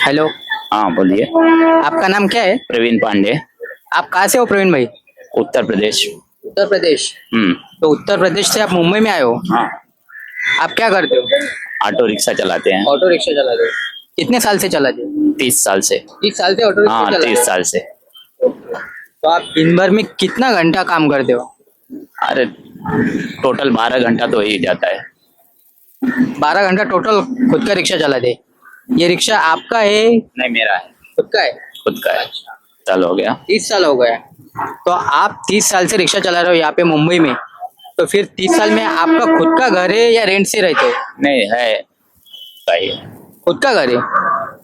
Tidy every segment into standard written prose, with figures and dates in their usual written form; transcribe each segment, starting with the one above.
Hello. हाँ बोलिए। आपका नाम क्या है? प्रवीण पांडे। आप कहाँ से हो प्रवीण भाई? उत्तर प्रदेश। उत्तर प्रदेश। हम्म। तो उत्तर प्रदेश से आप मुंबई में आए हो? हाँ। आप क्या करते हो? ऑटो रिक्शा चलाते हैं। ऑटो रिक्शा चलाते हो? कितने साल से चलाते हो? 30 साल से। 30 साल से ऑटो रिक्शा हाँ चलाते 30 हो? साल से। तो आप दिन भर में कितना घंटा काम करते हो? अरे टोटल 12 घंटा तो हो ही जाता है। 12 घंटा टोटल खुद का रिक्शा चलाते? ये रिक्शा आपका है? नहीं मेरा है। खुद का है? खुद का है। साल हो गया। 30 साल हो गया। तो आप 30 साल से रिक्शा चला रहे हो यहाँ पे मुंबई में। तो फिर 30 साल में आपका खुद का घर है या रेंट से रहते हो? नहीं है भाई। खुद का घर है।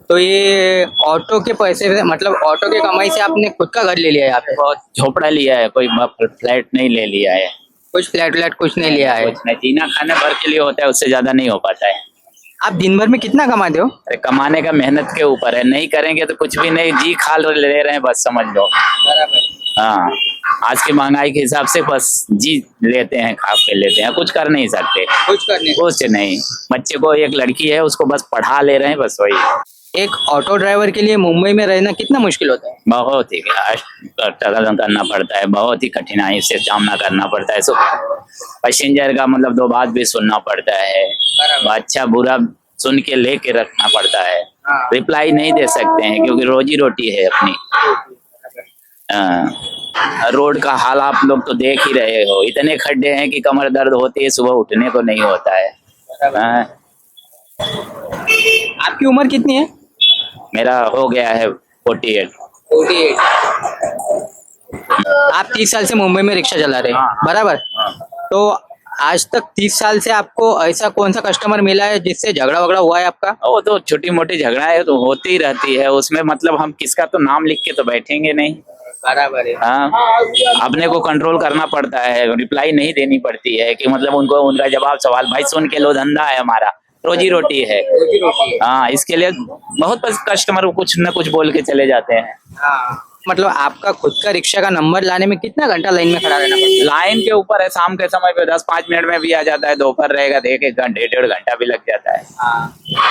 तो ये ऑटो के पैसे से मतलब ऑटो के कमाई से आपने खुद का घर ले लिया है यहाँ पे? बहुत झोपड़ा लिया है, कोई फ्लैट नहीं ले लिया है। कुछ फ्लैट व्लैट कुछ नहीं लिया है? कुछ नहीं, जीना खाने भर के लिए होता है, उससे ज्यादा नहीं हो पाता है। आप दिन भर में कितना कमाते हो? अरे कमाने का मेहनत के ऊपर है, नहीं करेंगे तो कुछ भी नहीं, जी खा ले रहे हैं बस, समझ लो। हाँ, आज की महंगाई के हिसाब से बस जी लेते हैं, खा के लेते हैं, कुछ कर नहीं सकते। कुछ नहीं। बच्चे को एक लड़की है, उसको बस पढ़ा ले रहे हैं, बस वही। एक ऑटो ड्राइवर के लिए मुंबई में रहना कितना मुश्किल होता है? बहुत ही स्ट्रगल करना पड़ता है, बहुत ही कठिनाई से सामना करना पड़ता है। सो पैसेंजर का मतलब दो बात भी सुनना पड़ता है, अच्छा बुरा सुन के लेके रखना पड़ता है। रिप्लाई नहीं दे सकते हैं क्योंकि रोजी रोटी है अपनी। रोड का हाल आप लोग तो देख ही रहे हो, इतने खड्डे हैं कि कमर दर्द होती है, सुबह उठने को नहीं होता है। आपकी उम्र कितनी है? मेरा हो गया है 48। 48। आप 30 साल से मुंबई में रिक्शा चला रहे हैं, हाँ। बराबर? हाँ। तो आज तक 30 साल से आपको ऐसा कौन सा कस्टमर मिला है जिससे झगड़ा वगड़ा हुआ है आपका? वो तो छोटी मोटी झगड़ा है तो होती रहती है, उसमें मतलब हम किसका तो नाम लिख के तो बैठेंगे नहीं। बराबर है। हाँ, अपने को कंट्रोल करना पड़ता है, रिप्लाई नहीं देनी पड़ती है कि मतलब उनको उनका जवाब सवाल भाई सुन के लो, धंधा है हमारा, रोजी रोटी है। हाँ, इसके लिए बहुत कस्टमर कुछ न कुछ बोल के चले जाते हैं। मतलब आपका खुद का रिक्शा का नंबर लाने में कितना घंटा लाइन में खड़ा रहना पड़ता है? लाइन के ऊपर है, शाम के समय पे 10-5 मिनट में भी आ जाता है, दोपहर रहेगा तो 1 घंटे 1.5 घंटा भी लग जाता है।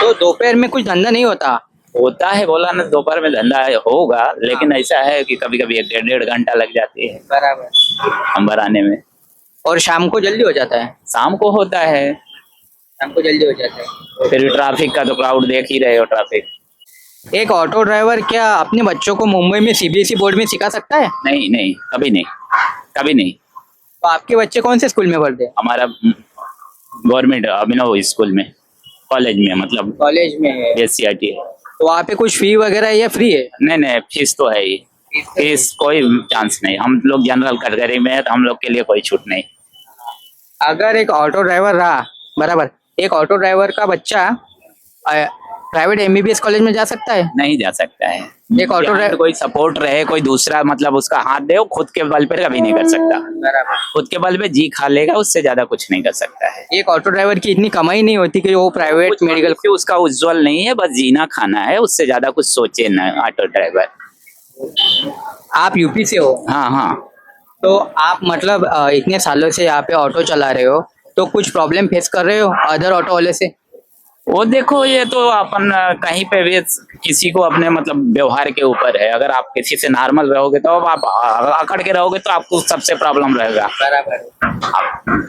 तो दोपहर में कुछ धंधा नहीं होता? होता है, बोला ना, दोपहर में धंधा होगा, लेकिन ऐसा है कि कभी कभी 1-1.5 घंटा लग जाती है बराबर नंबर आने में। और शाम को जल्दी हो जाता है? शाम को होता है। शाम को जल्दी हो जाता है। फिर ट्रैफिक का तो क्राउड देख ही रहे हो, ट्रैफिक। एक ऑटो ड्राइवर क्या अपने बच्चों को मुंबई में सीबीएसई बोर्ड में सिखा सकता है? नहीं नहीं, कभी नहीं, कभी नहीं। तो आपके बच्चे कौन से स्कूल में पढ़ते हैं? हमारा गवर्नमेंट अभिनव स्कूल में, कॉलेज में, मतलब कॉलेज में है। SCRT है। तो वहाँ पे कुछ फी वगैरह है या फ्री है? नहीं नहीं, फीस तो है ही, फीस कोई चांस नहीं। हम लोग जनरल कैटेगरी में है तो हम लोग के लिए कोई छूट नहीं। अगर एक ऑटो ड्राइवर रहा, बराबर, एक ऑटो ड्राइवर का बच्चा प्राइवेट MBBS कॉलेज में जा सकता है? नहीं जा सकता है। एक ऑटो ड्राइवर कोई सपोर्ट रहे, कोई दूसरा मतलब उसका हाथ दे, वो खुद के बल पे कभी नहीं कर सकता। बराबर। खुद के बल पे जी खा लेगा, उससे ज्यादा कुछ नहीं कर सकता है। एक ऑटो ड्राइवर की इतनी कमाई नहीं होती कि वो प्राइवेट मेडिकल कि उसका उज्जवल नहीं है, बस जीना खाना है, उससे ज्यादा कुछ सोचे ना ऑटो ड्राइवर। आप यूपी से हो? हाँ हाँ। तो आप मतलब इतने सालों से यहाँ पे ऑटो चला रहे हो, तो कुछ प्रॉब्लम फेस कर रहे हो अदर ऑटो वाले से? वो देखो, ये तो अपन कहीं पे भी किसी को अपने मतलब व्यवहार के ऊपर है। अगर आप किसी से नॉर्मल रहोगे तो आप अकड़ के रहोगे तो आपको सबसे प्रॉब्लम रहेगा। बराबर।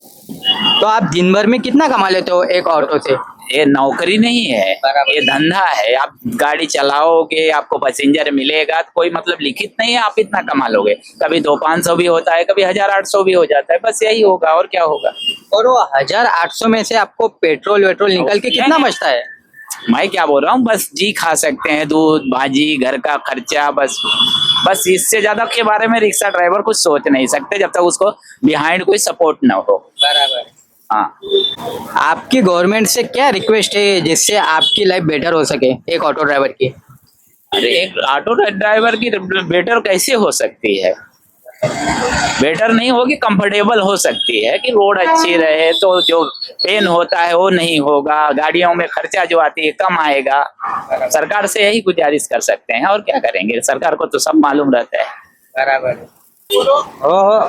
तो आप दिन भर में कितना कमा लेते हो एक ऑटो से? ये नौकरी नहीं है, ये धंधा है। आप गाड़ी चलाओगे, आपको पैसेंजर मिलेगा, तो कोई मतलब लिखित नहीं है आप इतना कमा लोगे। कभी 200-500 भी होता है, कभी 1000-800 भी हो जाता है, बस यही होगा और क्या होगा। और वो 1000-800 में से आपको पेट्रोल वेट्रोल निकल के कितना बचता है? मैं क्या बोल रहा हूँ, बस जी खा सकते हैं, दूध भाजी घर का खर्चा, बस इससे ज्यादा के बारे में रिक्शा ड्राइवर कुछ सोच नहीं सकते जब तक उसको बिहाइंड कोई सपोर्ट ना हो। बराबर। हाँ। आपकी गवर्नमेंट से क्या रिक्वेस्ट है जिससे आपकी लाइफ बेटर हो सके एक ऑटो ड्राइवर की? अरे एक ऑटो ड्राइवर की बेटर कैसे हो सकती है? बेटर नहीं होगी, कंफर्टेबल हो सकती है कि रोड अच्छी रहे तो जो पेन होता है वो नहीं होगा, गाड़ियों में खर्चा जो आती है कम आएगा। सरकार से यही गुजारिश कर सकते हैं, और क्या करेंगे, सरकार को तो सब मालूम रहता है। बराबर। हो